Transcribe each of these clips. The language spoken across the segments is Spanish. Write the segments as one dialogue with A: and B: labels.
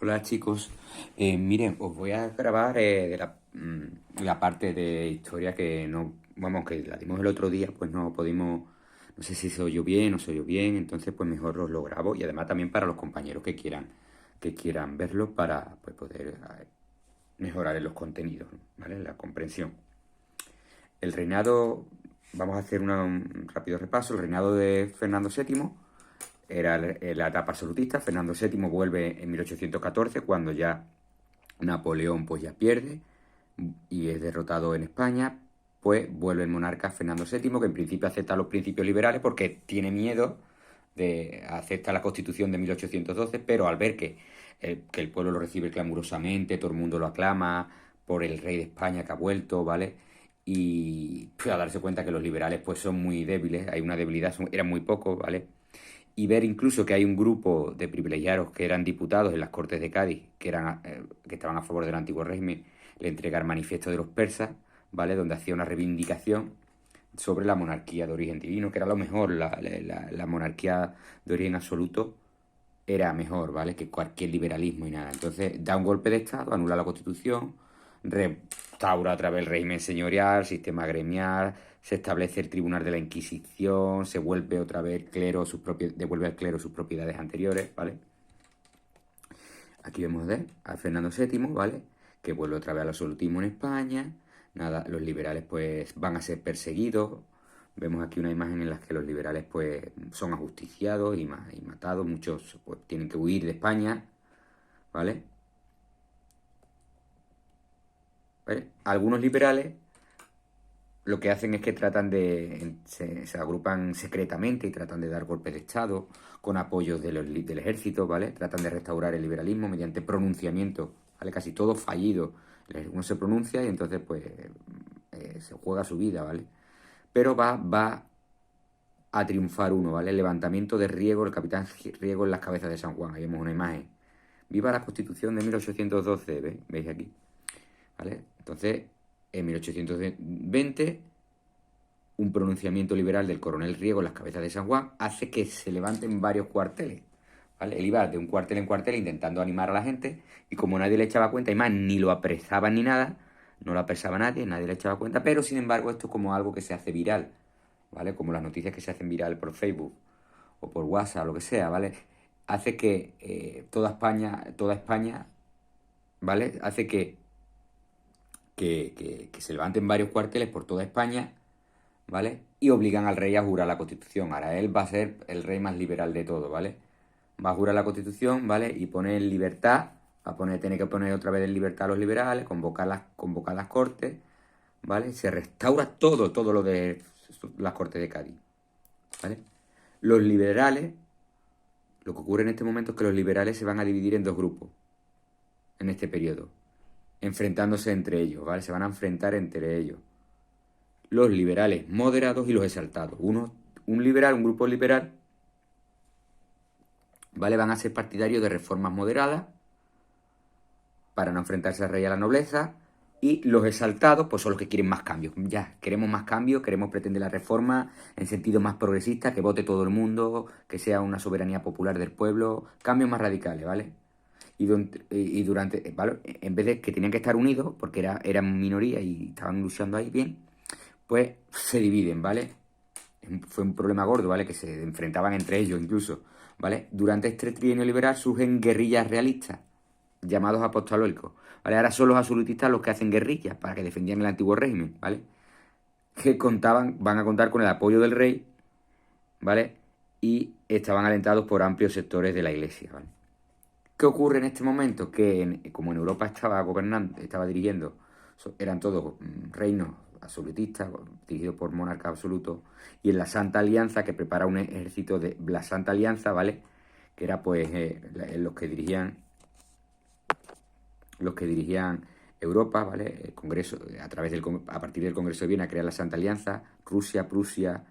A: Hola chicos, miren, os voy a grabar de la parte de historia que no, vamos, que la dimos el otro día, pues no pudimos, no sé si se oyó bien o se oyó bien, entonces pues mejor os lo grabo y además también para los compañeros que quieran verlo para pues, poder mejorar en los contenidos, ¿vale? La comprensión. El reinado, vamos a hacer un rápido repaso, el reinado de Fernando VII era la etapa absolutista. Fernando VII vuelve en 1814, cuando ya Napoleón pues ya pierde y es derrotado en España. Pues vuelve el monarca Fernando VII, que en principio acepta los principios liberales porque tiene miedo de aceptar la Constitución de 1812, pero al ver que el pueblo lo recibe clamorosamente, todo el mundo lo aclama por el rey de España que ha vuelto, ¿vale? Y pues, a darse cuenta que los liberales pues son muy débiles, hay una debilidad, eran muy pocos, ¿vale? Y ver incluso que hay un grupo de privilegiados que eran diputados en las Cortes de Cádiz, que estaban a favor del antiguo régimen, le entregar manifiesto de los persas, ¿vale? Donde hacía una reivindicación sobre la monarquía de origen divino, que era lo mejor, la monarquía de origen absoluto era mejor, ¿vale? Que cualquier liberalismo y nada. Entonces da un golpe de Estado, anula la Constitución, restaura otra vez el régimen señorial, sistema gremial, se establece el Tribunal de la Inquisición, se vuelve otra vez devuelve al clero sus propiedades anteriores, ¿vale? Aquí vemos a Fernando VII, ¿vale? Que vuelve otra vez al absolutismo en España. Nada, los liberales pues van a ser perseguidos. Vemos aquí una imagen en la que los liberales pues son ajusticiados y matados. Muchos pues tienen que huir de España, ¿vale? ¿Vale? Algunos liberales lo que hacen es que se agrupan secretamente y tratan de dar golpes de Estado con apoyos del ejército, ¿vale? Tratan de restaurar el liberalismo mediante pronunciamiento, ¿vale? Casi todo fallido. Uno se pronuncia y entonces pues se juega su vida, ¿vale? Pero va a triunfar uno, ¿vale? El levantamiento de Riego, el capitán Riego en las cabezas de San Juan. Ahí vemos una imagen. Viva la Constitución de 1812, ¿veis aquí? ¿Vale? Entonces, en 1820 un pronunciamiento liberal del coronel Riego en las cabezas de San Juan hace que se levanten varios cuarteles, ¿vale? Él iba de un cuartel en cuartel intentando animar a la gente y como nadie le echaba cuenta y más ni lo apresaban ni nada, no lo apresaba nadie le echaba cuenta, pero sin embargo esto es como algo que se hace viral, ¿vale? Como las noticias que se hacen viral por Facebook o por WhatsApp, lo que sea, ¿vale? Hace que toda España, ¿vale? Hace que se levanten varios cuarteles por toda España, ¿vale? Y obligan al rey a jurar la Constitución. Ahora él va a ser el rey más liberal de todo, ¿vale? Va a jurar la Constitución, ¿vale? Y pone en libertad, tiene que poner otra vez en libertad a los liberales, convocar las cortes, ¿vale? Se restaura todo lo de las cortes de Cádiz, ¿vale? Los liberales, lo que ocurre en este momento es que los liberales se van a dividir en dos grupos en este periodo, enfrentándose entre ellos, ¿vale? Se van a enfrentar entre ellos. Los liberales moderados y los exaltados. Un grupo liberal, ¿vale? Van a ser partidarios de reformas moderadas para no enfrentarse al rey y a la nobleza. Y los exaltados, pues son los que quieren más cambios. Ya, queremos más cambios, queremos pretender la reforma en sentido más progresista, que vote todo el mundo, que sea una soberanía popular del pueblo, cambios más radicales, ¿vale? ¿vale? En vez de que tenían que estar unidos, porque eran minoría y estaban luchando ahí bien, pues se dividen, ¿vale? Fue un problema gordo, ¿vale? Que se enfrentaban entre ellos incluso, ¿vale? Durante este trienio liberal surgen guerrillas realistas, llamados apostolólicos, ¿vale? Ahora son los absolutistas los que hacen guerrillas para que defendían el antiguo régimen, ¿vale? Van a contar con el apoyo del rey, ¿vale? Y estaban alentados por amplios sectores de la iglesia, ¿vale? ¿Qué ocurre en este momento? Que como en Europa estaba gobernando, estaba dirigiendo, eran todos reinos absolutistas, dirigidos por monarcas absolutos, y en la Santa Alianza, que prepara un ejército de la Santa Alianza, ¿vale? Que era pues los que dirigían Europa, ¿vale? El Congreso, a partir del Congreso de Viena, crea la Santa Alianza, Rusia, Prusia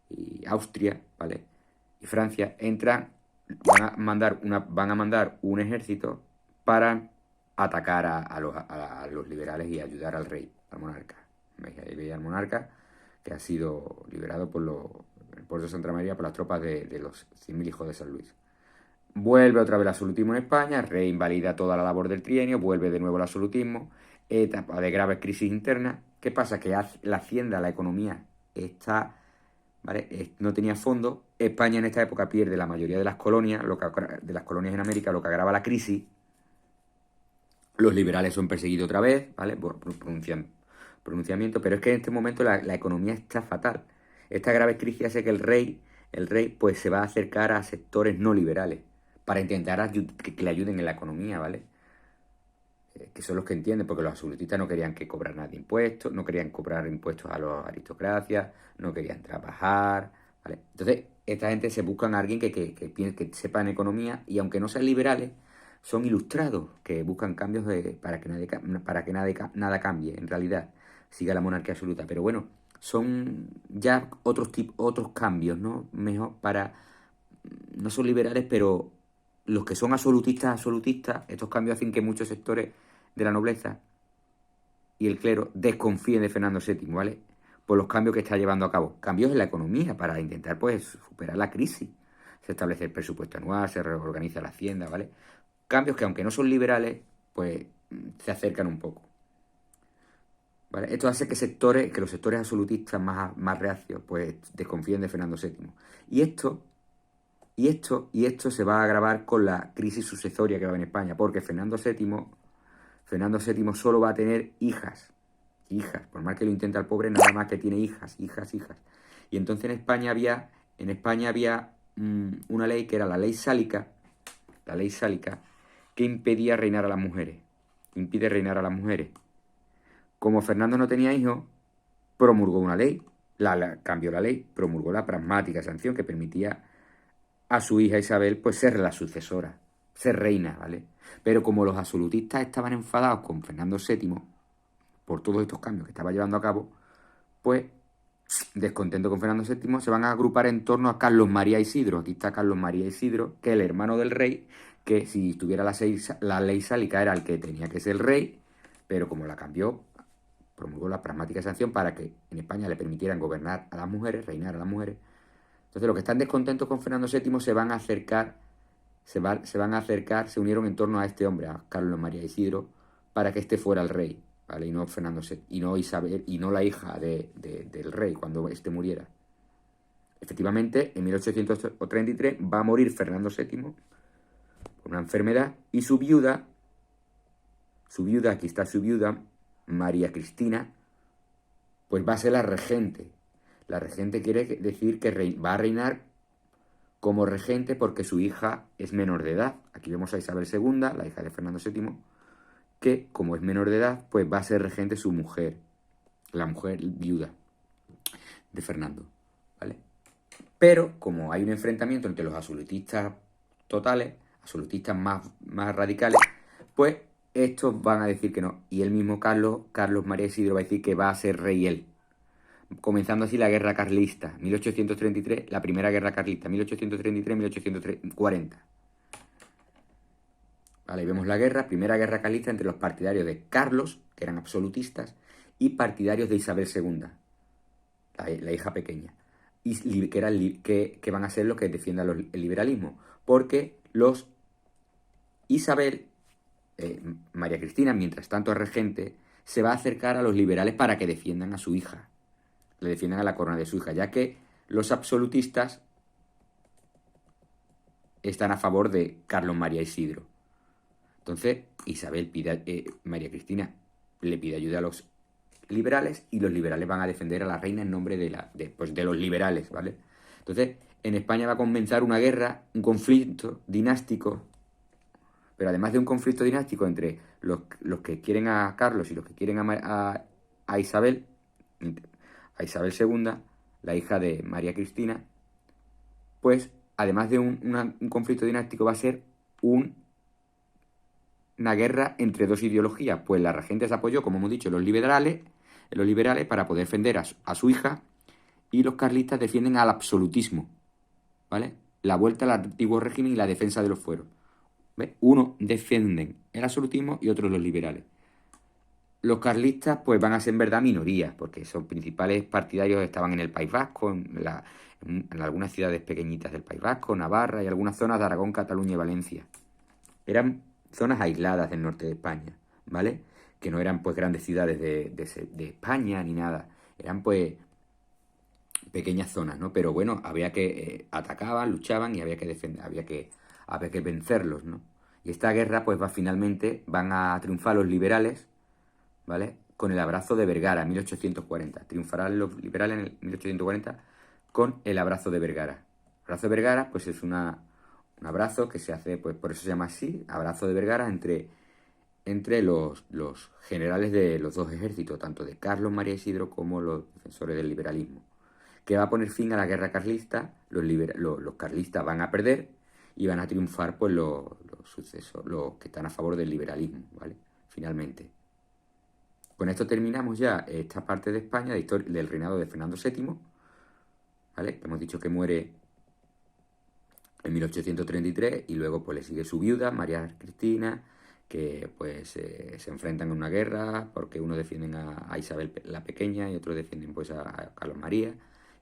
A: y Austria, ¿vale? Y Francia van a mandar un ejército para atacar a los liberales y ayudar al rey, al monarca. ¿Veis? Ahí veis al monarca que ha sido liberado por el puerto de Santa María por las tropas de los 100.000 hijos de San Luis. Vuelve otra vez el absolutismo en España, reinvalida toda la labor del trienio, vuelve de nuevo el absolutismo, etapa de graves crisis internas. ¿Qué pasa? Que la hacienda, la economía está, ¿vale? No tenía fondos. España en esta época pierde la mayoría de las colonias, de las colonias en América, lo que agrava la crisis. Los liberales son perseguidos otra vez, ¿vale? Por pronunciamiento, pero es que en este momento la economía está fatal. Esta grave crisis hace que el rey pues se va a acercar a sectores no liberales para intentar que le ayuden en la economía, ¿vale? Que son los que entienden, porque los absolutistas no querían que cobrar nada de impuestos, no querían cobrar impuestos a los aristocracias, no querían trabajar, ¿vale? Entonces, esta gente se buscan a alguien que sepa en economía y aunque no sean liberales, son ilustrados, que buscan cambios para que nada cambie, en realidad, siga la monarquía absoluta. Pero bueno, son ya otros cambios, ¿no? Mejor no son liberales, pero los que son absolutistas, estos cambios hacen que muchos sectores de la nobleza y el clero desconfíen de Fernando VII, ¿vale? Por los cambios que está llevando a cabo. Cambios en la economía para intentar, pues, superar la crisis. Se establece el presupuesto anual, se reorganiza la hacienda, ¿vale? Cambios que, aunque no son liberales, pues, se acercan un poco, ¿vale? Esto hace que los sectores absolutistas más reacios, pues, desconfíen de Fernando VII. Y esto se va a agravar con la crisis sucesoria que va a haber en España, porque Fernando VII solo va a tener hijas. Hijas, por más que lo intenta el pobre, nada más que tiene hijas. Y entonces en España había una ley que era la ley sálica, que impedía reinar a las mujeres. Impide reinar a las mujeres. Como Fernando no tenía hijos, promulgó una ley, cambió la ley, promulgó la pragmática sanción que permitía a su hija Isabel pues ser la sucesora, ser reina, ¿vale? Pero como los absolutistas estaban enfadados con Fernando VII por todos estos cambios que estaba llevando a cabo, pues, descontento con Fernando VII, se van a agrupar en torno a Carlos María Isidro. Aquí está Carlos María Isidro, que es el hermano del rey, que si tuviera la ley sálica era el que tenía que ser el rey, pero como la cambió, promulgó la pragmática sanción para que en España le permitieran gobernar a las mujeres, reinar a las mujeres. Entonces los que están descontentos con Fernando VII se van a acercar, se unieron en torno a este hombre, a Carlos María Isidro, para que este fuera el rey, ¿vale? Y no Fernando VII, y no Isabel, y no la hija del rey cuando este muriera. Efectivamente, en 1833 va a morir Fernando VII por una enfermedad y su viuda, aquí está su viuda, María Cristina, pues va a ser la regente. La regente quiere decir que va a reinar como regente porque su hija es menor de edad. Aquí vemos a Isabel II, la hija de Fernando VII, que como es menor de edad, pues va a ser regente su mujer, la mujer viuda de Fernando, ¿vale? Pero como hay un enfrentamiento entre los absolutistas totales, absolutistas más radicales, pues estos van a decir que no. Y el mismo Carlos María Isidro va a decir que va a ser rey él. Comenzando así la guerra carlista, 1833, la primera guerra carlista, 1833-1840. Vale, vemos la primera guerra carlista entre los partidarios de Carlos, que eran absolutistas, y partidarios de Isabel II, la hija pequeña, y que van a ser los que defiendan el liberalismo, porque Isabel, María Cristina, mientras tanto es regente, se va a acercar a los liberales para que defiendan a su hija, le defiendan a la corona de su hija, ya que los absolutistas están a favor de Carlos María Isidro. Entonces, María Cristina le pide ayuda a los liberales y los liberales van a defender a la reina en nombre de los liberales, ¿vale? Entonces, en España va a comenzar una guerra, un conflicto dinástico, pero además de un conflicto dinástico entre los que quieren a Carlos y los que quieren a Isabel, a Isabel II, la hija de María Cristina, pues además de un conflicto dinástico va a ser una guerra entre dos ideologías, pues la regente se apoyó, como hemos dicho, en los liberales para poder defender a su hija, y los carlistas defienden al absolutismo, ¿vale? La vuelta al antiguo régimen y la defensa de los fueros. ¿Ves? Uno defienden el absolutismo y otros los liberales. Los carlistas pues van a ser en verdad minorías, porque sus principales partidarios estaban en el País Vasco, en algunas ciudades pequeñitas del País Vasco, Navarra y algunas zonas de Aragón, Cataluña y Valencia. Eran zonas aisladas del norte de España, ¿vale? Que no eran pues grandes ciudades de España ni nada. Eran pues pequeñas zonas, ¿no? Pero bueno, había que atacaban, luchaban y había que defender, había que vencerlos, ¿no? Y esta guerra pues finalmente van a triunfar los liberales, ¿vale? Con el abrazo de Vergara, en 1840. Triunfarán los liberales en el 1840 con el abrazo de Vergara. El abrazo de Vergara, pues es un abrazo que se hace, pues por eso se llama así, abrazo de Vergara entre los generales de los dos ejércitos, tanto de Carlos María Isidro como los defensores del liberalismo, que va a poner fin a la guerra carlista. Los carlistas van a perder y van a triunfar pues los que están a favor del liberalismo, ¿vale? Finalmente. Con esto terminamos ya esta parte de España, del reinado de Fernando VII, ¿vale? Hemos dicho que muere en 1833 y luego pues le sigue su viuda, María Cristina, que pues se enfrentan en una guerra porque unos defienden a Isabel la Pequeña y otros defienden pues a Carlos María,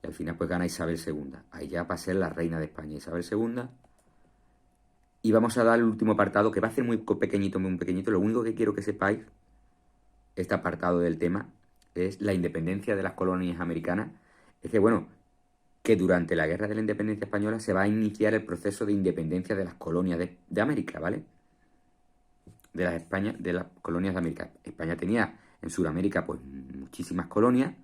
A: y al final pues gana Isabel II. Ahí ya va a ser la reina de España, Isabel II. Y vamos a dar el último apartado, que va a ser muy pequeñito, muy pequeñito. Lo único que quiero que sepáis, este apartado del tema, es la independencia de las colonias americanas. Es que, bueno, que durante la Guerra de la Independencia Española se va a iniciar el proceso de independencia de las colonias de América, ¿vale? De las colonias de América. España tenía en Sudamérica pues muchísimas colonias,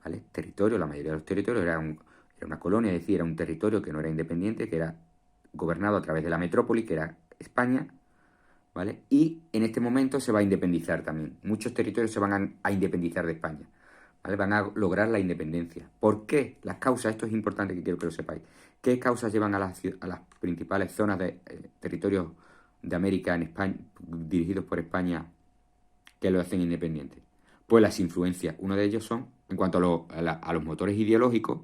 A: ¿vale? Territorio, la mayoría de los territorios era una colonia, es decir, era un territorio que no era independiente, que era gobernado a través de la metrópoli, que era España, ¿vale? Y en este momento se va a independizar también. Muchos territorios se van a independizar de España, ¿vale? Van a lograr la independencia. ¿Por qué? Las causas, esto es importante que quiero que lo sepáis. ¿Qué causas llevan a las principales zonas de territorios de América en España, dirigidos por España, que lo hacen independientes? Pues las influencias. Uno de ellos son, en cuanto a los motores ideológicos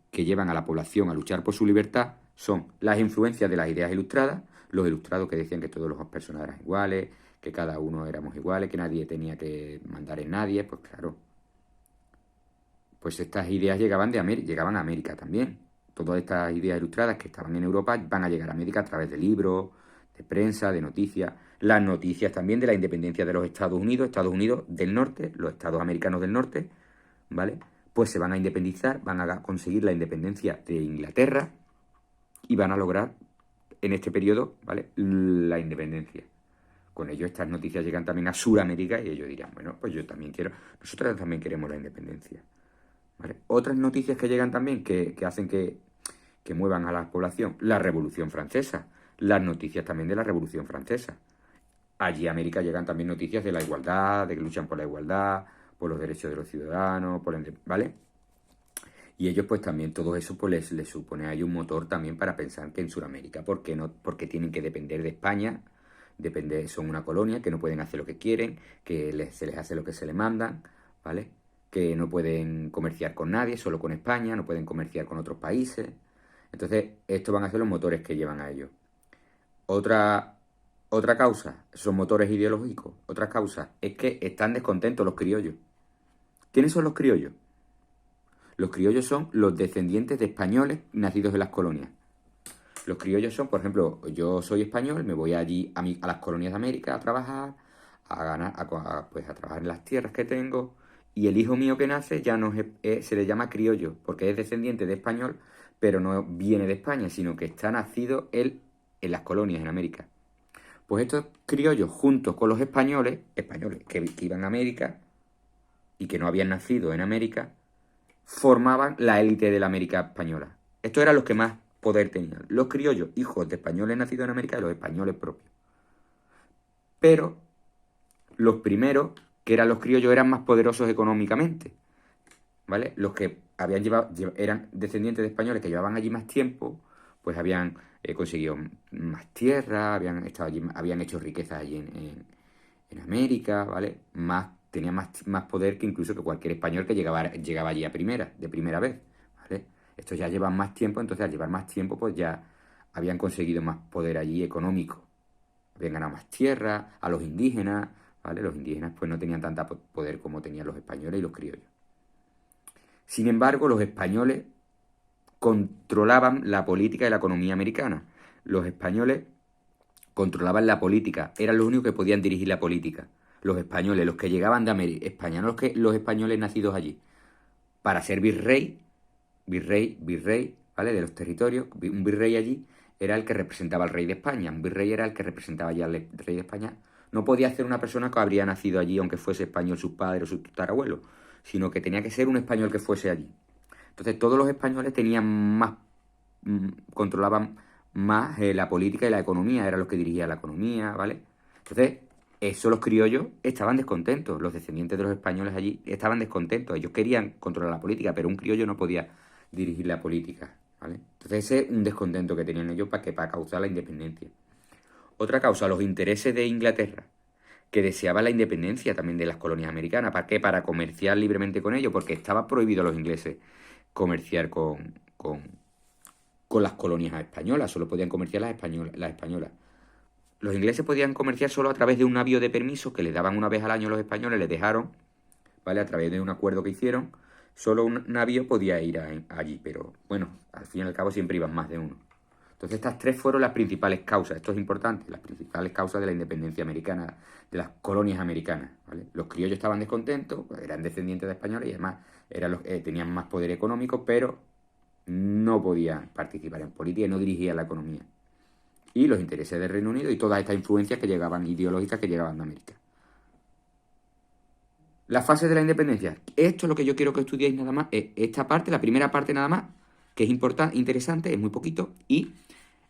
A: que llevan a la población a luchar por su libertad, son las influencias de las ideas ilustradas, los ilustrados que decían que todos los personas eran iguales, que cada uno éramos iguales, que nadie tenía que mandar en nadie, pues claro. Pues estas ideas llegaban a América también. Todas estas ideas ilustradas que estaban en Europa van a llegar a América a través de libros, de prensa, de noticias. Las noticias también de la independencia de los Estados Unidos del norte, los estados americanos del norte, ¿vale? Pues se van a independizar, van a conseguir la independencia de Inglaterra y van a lograr en este periodo, ¿vale?, la independencia. Con ello estas noticias llegan también a Sudamérica y ellos dirán, bueno, pues nosotros también queremos la independencia, ¿vale? Otras noticias que llegan también, que hacen que muevan a la población, la Revolución Francesa, las noticias también de la Revolución Francesa. Allí a América llegan también noticias de la igualdad, de que luchan por la igualdad, por los derechos de los ciudadanos, ¿vale? Y ellos pues también todo eso pues les supone ahí un motor también para pensar que en Sudamérica, ¿por qué no? Porque tienen que depender de España, son una colonia, que no pueden hacer lo que quieren, que se les hace lo que se les mandan, ¿vale? Que no pueden comerciar con nadie, solo con España, no pueden comerciar con otros países. Entonces, estos van a ser los motores que llevan a ellos. Otra causa son motores ideológicos. Otra causa es que están descontentos los criollos. ¿Quiénes son los criollos? Los criollos son los descendientes de españoles nacidos en las colonias. Los criollos son, por ejemplo, yo soy español, me voy allí a las colonias de América a trabajar, pues a trabajar en las tierras que tengo, y el hijo mío que nace ya no se le llama criollo, porque es descendiente de español, pero no viene de España, sino que está nacido él en las colonias en América. Pues estos criollos, juntos con los españoles que iban a América y que no habían nacido en América, formaban la élite de la América española. Estos eran los que más poder tenían. Los criollos, hijos de españoles nacidos en América, y los españoles propios. Pero los primeros, que eran los criollos, eran más poderosos económicamente, ¿vale? Los que eran descendientes de españoles que llevaban allí más tiempo, pues habían conseguido más tierra, habían hecho riquezas allí en América, ¿vale? Tenían más poder que incluso que cualquier español que llegaba allí de primera vez, ¿vale? Estos ya llevan más tiempo, entonces al llevar más tiempo, pues ya habían conseguido más poder allí económico. Habían ganado más tierra, a los indígenas, ¿vale? Los indígenas pues no tenían tanta poder como tenían los españoles y los criollos. Sin embargo, los españoles controlaban la política y la economía americana. Los españoles controlaban la política, eran los únicos que podían dirigir la política. Los españoles, los que llegaban de España, no los españoles nacidos allí, para ser virrey, ¿vale? De los territorios, un virrey allí era el que representaba al rey de España, un virrey era el que representaba ya al rey de España. No podía ser una persona que habría nacido allí, aunque fuese español sus padres o sus tatarabuelos, sino que tenía que ser un español que fuese allí. Entonces todos los españoles tenían más, controlaban más la política y la economía, eran los que dirigían la economía, ¿vale? Entonces, eso los criollos estaban descontentos, los descendientes de los españoles allí estaban descontentos, ellos querían controlar la política, pero un criollo no podía dirigir la política, ¿vale? Entonces ese es un descontento que tenían ellos para causar la independencia. Otra causa, los intereses de Inglaterra, que deseaba la independencia también de las colonias americanas. ¿Para qué? Para comerciar libremente con ellos, porque estaba prohibido a los ingleses comerciar con las colonias españolas, solo podían comerciar las españolas. Los ingleses podían comerciar solo a través de un navío de permiso que les daban una vez al año a los españoles, les dejaron, ¿vale? A través de un acuerdo que hicieron, solo un navío podía ir allí, pero bueno, al fin y al cabo siempre iban más de uno. Entonces estas tres fueron las principales causas, esto es importante, las principales causas de la independencia americana, de las colonias americanas, ¿vale? Los criollos estaban descontentos, eran descendientes de españoles y además tenían más poder económico, pero no podían participar en política y no dirigían la economía. Y los intereses del Reino Unido y todas estas influencias que llegaban, ideológicas que llegaban de América. Las fases de la independencia. Esto es lo que yo quiero que estudiéis nada más. Esta parte, la primera parte nada más, que es importante, interesante, es muy poquito. Y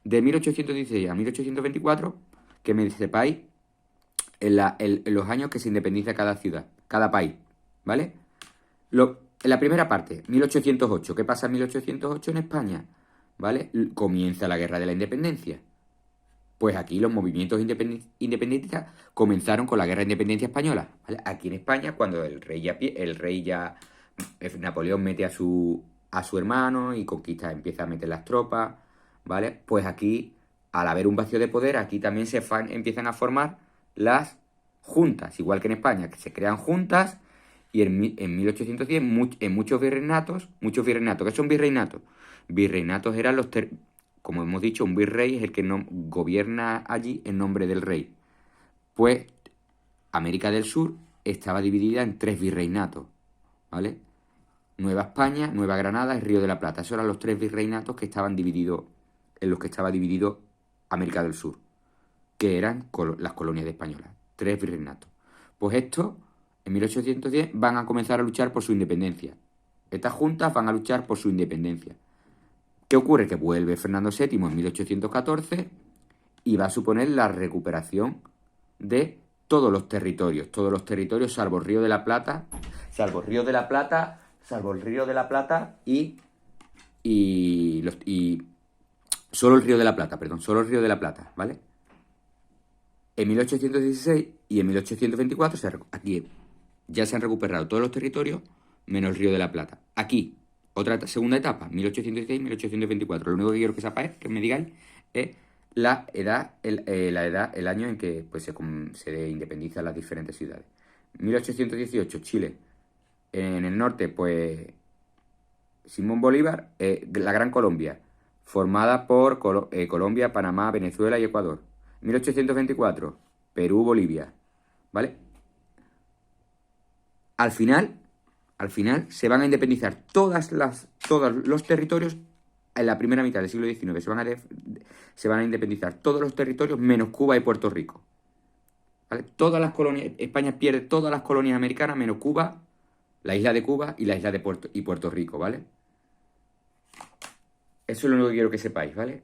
A: de 1816 a 1824, que me sepáis en los años que se independiza cada ciudad, cada país, ¿vale? En la primera parte, 1808. ¿Qué pasa en 1808 en España? ¿Vale? Comienza la Guerra de la Independencia. Pues aquí los movimientos independentistas comenzaron con la Guerra de Independencia Española, ¿vale? Aquí en España, cuando Napoleón mete a su hermano y empieza a meter las tropas, ¿vale? Pues aquí, al haber un vacío de poder, aquí también empiezan a formar las juntas, igual que en España, que se crean juntas y en 1810 en muchos virreinatos, ¿qué son virreinatos? Virreinatos eran como hemos dicho, un virrey es el que no gobierna allí en nombre del rey. Pues América del Sur estaba dividida en 3 virreinatos, ¿vale? Nueva España, Nueva Granada y Río de la Plata. Esos eran los 3 virreinatos que estaban divididos, en los que estaba dividido América del Sur, que eran las colonias españolas. 3 virreinatos. Pues estos, en 1810, van a comenzar a luchar por su independencia. Estas juntas van a luchar por su independencia. ¿Qué ocurre? Que vuelve Fernando VII en 1814 y va a suponer la recuperación de todos los territorios salvo el Río de la Plata, y solo el Río de la Plata, ¿vale? En 1816 y en 1824 aquí ya se han recuperado todos los territorios menos el Río de la Plata. Aquí, otra segunda etapa, 1816-1824. Lo único que quiero que sepáis, que me digáis, es el año en que pues, se independizan las diferentes ciudades. 1818, Chile. En el norte, pues, Simón Bolívar, la Gran Colombia, formada por Colombia, Panamá, Venezuela y Ecuador. 1824, Perú, Bolivia, ¿vale? Al final se van a independizar todos los territorios en la primera mitad del siglo XIX. Se van a independizar todos los territorios menos Cuba y Puerto Rico, ¿vale? Todas las colonias, España pierde todas las colonias americanas menos Cuba, la isla de Cuba y la isla de Puerto Rico, ¿vale? Eso es lo único que quiero que sepáis, ¿vale?